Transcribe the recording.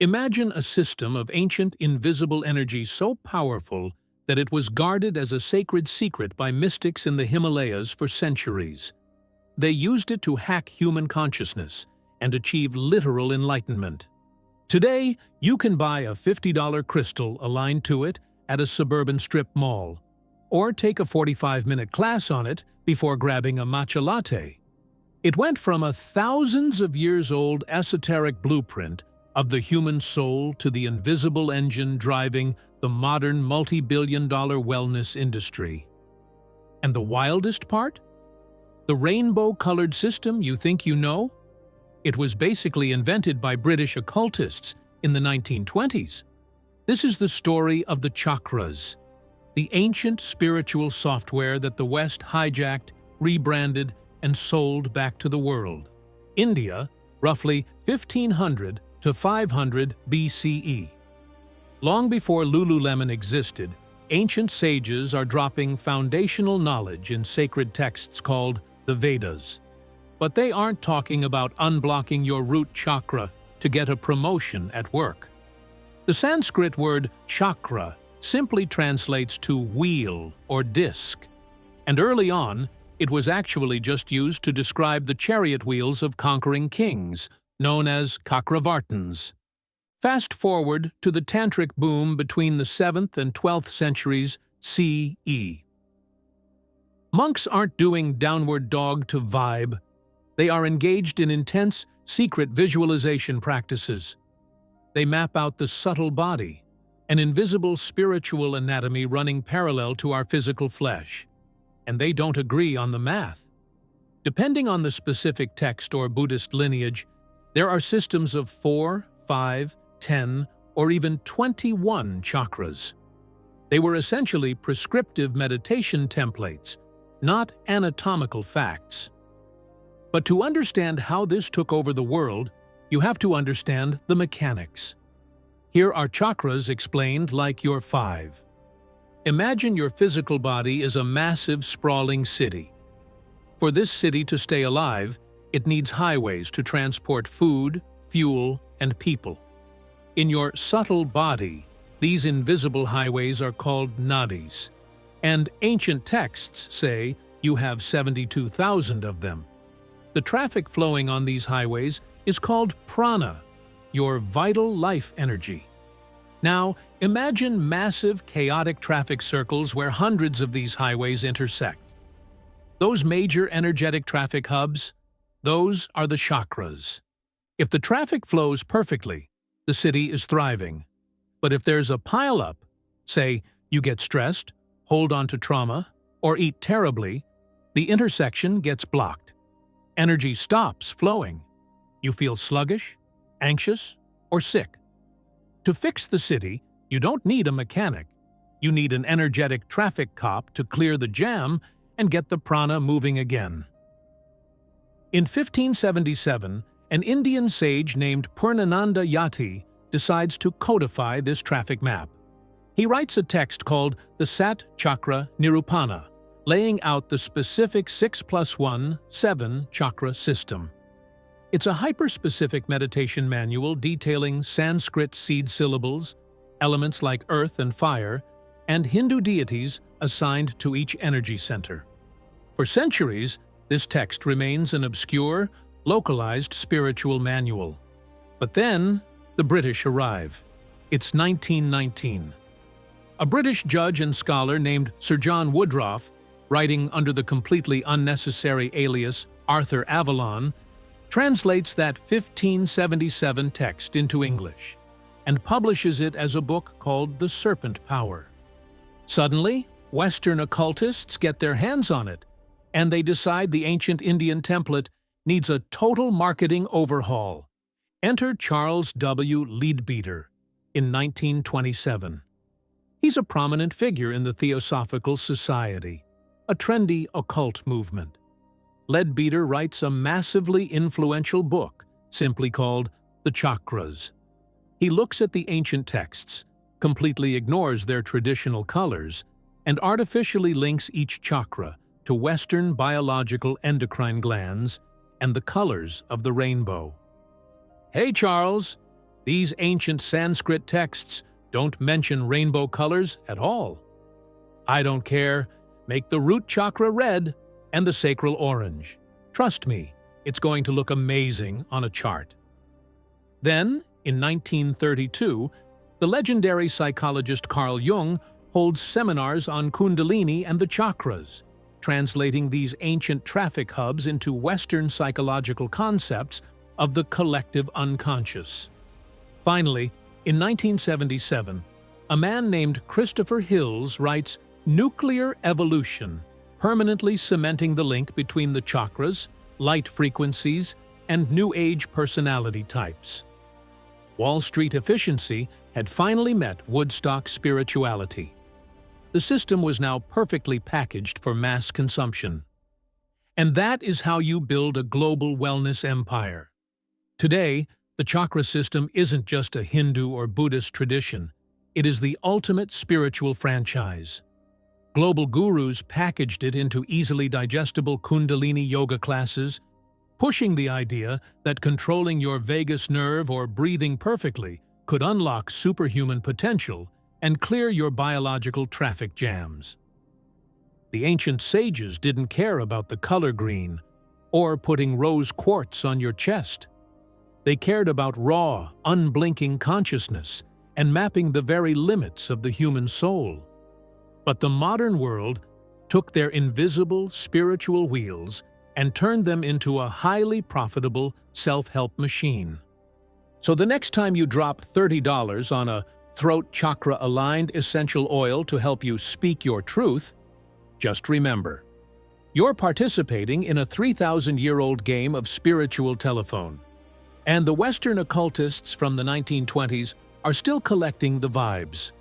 Imagine a system of ancient invisible energy so powerful that it was guarded as a sacred secret by mystics in the Himalayas for centuries. They used it to hack human consciousness and achieve literal enlightenment. Today, you can buy a $50 crystal aligned to it at a suburban strip mall, or take a 45-minute class on it before grabbing a matcha latte. It went from a thousands of years old esoteric blueprint of the human soul to the invisible engine driving the modern multi-billion-dollar wellness industry. And the wildest part? The rainbow-colored system you think you know? It was basically invented by British occultists in the 1920s. This is the story of the chakras, the ancient spiritual software that the West hijacked, rebranded, and sold back to the world. India, roughly 1500 to 500 BCE. Long before Lululemon existed, ancient sages are dropping foundational knowledge in sacred texts called the Vedas. But they aren't talking about unblocking your root chakra to get a promotion at work. The Sanskrit word chakra simply translates to wheel or disc, and early on, it was actually just used to describe the chariot wheels of conquering kings, known as chakravartins. Fast forward to the tantric boom between the 7th and 12th centuries CE. Monks aren't doing downward dog to vibe. They are engaged in intense, secret visualization practices. They map out the subtle body, an invisible spiritual anatomy running parallel to our physical flesh. And they don't agree on the math. Depending on the specific text or Buddhist lineage, there are systems of 4, 5, 10, or even 21 chakras. They were essentially prescriptive meditation templates, not anatomical facts. But to understand how this took over the world, you have to understand the mechanics. Here are chakras explained like your 5. Imagine your physical body is a massive, sprawling city. For this city to stay alive, it needs highways to transport food, fuel, and people. In your subtle body, these invisible highways are called nadis, and ancient texts say you have 72,000 of them. The traffic flowing on these highways is called prana, your vital life energy. Now, imagine massive, chaotic traffic circles where hundreds of these highways intersect. Those major energetic traffic hubs, those are the chakras. If the traffic flows perfectly, the city is thriving. But if there's a pileup, say you get stressed, hold on to trauma, or eat terribly, the intersection gets blocked. Energy stops flowing. You feel sluggish, anxious, or sick. To fix the city, you don't need a mechanic. You need an energetic traffic cop to clear the jam and get the prana moving again. In 1577, an Indian sage named Purnananda Yati decides to codify this traffic map. He writes a text called the Sat Chakra Nirupana, laying out the specific 6+1, 7 chakra system. It's a hyper-specific meditation manual detailing Sanskrit seed syllables, elements like earth and fire, and Hindu deities assigned to each energy center. For centuries, this text remains an obscure, localized spiritual manual. But then, the British arrive. It's 1919. A British judge and scholar named Sir John Woodroffe, writing under the completely unnecessary alias Arthur Avalon, translates that 1577 text into English and publishes it as a book called The Serpent Power. Suddenly, Western occultists get their hands on it, and they decide the ancient Indian template needs a total marketing overhaul. Enter Charles W. Leadbeater in 1927. He's a prominent figure in the Theosophical Society, a trendy occult movement. Leadbeater writes a massively influential book simply called The Chakras. He looks at the ancient texts, completely ignores their traditional colors, and artificially links each chakra to Western biological endocrine glands and the colors of the rainbow. Hey Charles, These ancient Sanskrit texts don't mention rainbow colors at all. I don't care. Make the root chakra red and the sacral orange. Trust me, it's going to look amazing on a chart. Then, in 1932, the legendary psychologist Carl Jung holds seminars on Kundalini and the chakras, translating these ancient traffic hubs into Western psychological concepts of the collective unconscious. Finally, in 1977, a man named Christopher Hills writes Nuclear Evolution, permanently cementing the link between the chakras, light frequencies, and New Age personality types. Wall Street efficiency had finally met Woodstock spirituality. The system was now perfectly packaged for mass consumption. And that is how you build a global wellness empire. Today, the chakra system isn't just a Hindu or Buddhist tradition. It is the ultimate spiritual franchise. Global gurus packaged it into easily digestible Kundalini yoga classes, pushing the idea that controlling your vagus nerve or breathing perfectly could unlock superhuman potential and clear your biological traffic jams. The ancient sages didn't care about the color green or putting rose quartz on your chest. They cared about raw, unblinking consciousness and mapping the very limits of the human soul. But the modern world took their invisible spiritual wheels and turned them into a highly profitable self-help machine. So the next time you drop $30 on a throat chakra-aligned essential oil to help you speak your truth, just remember, you're participating in a 3,000-year-old game of spiritual telephone. And the Western occultists from the 1920s are still collecting the vibes.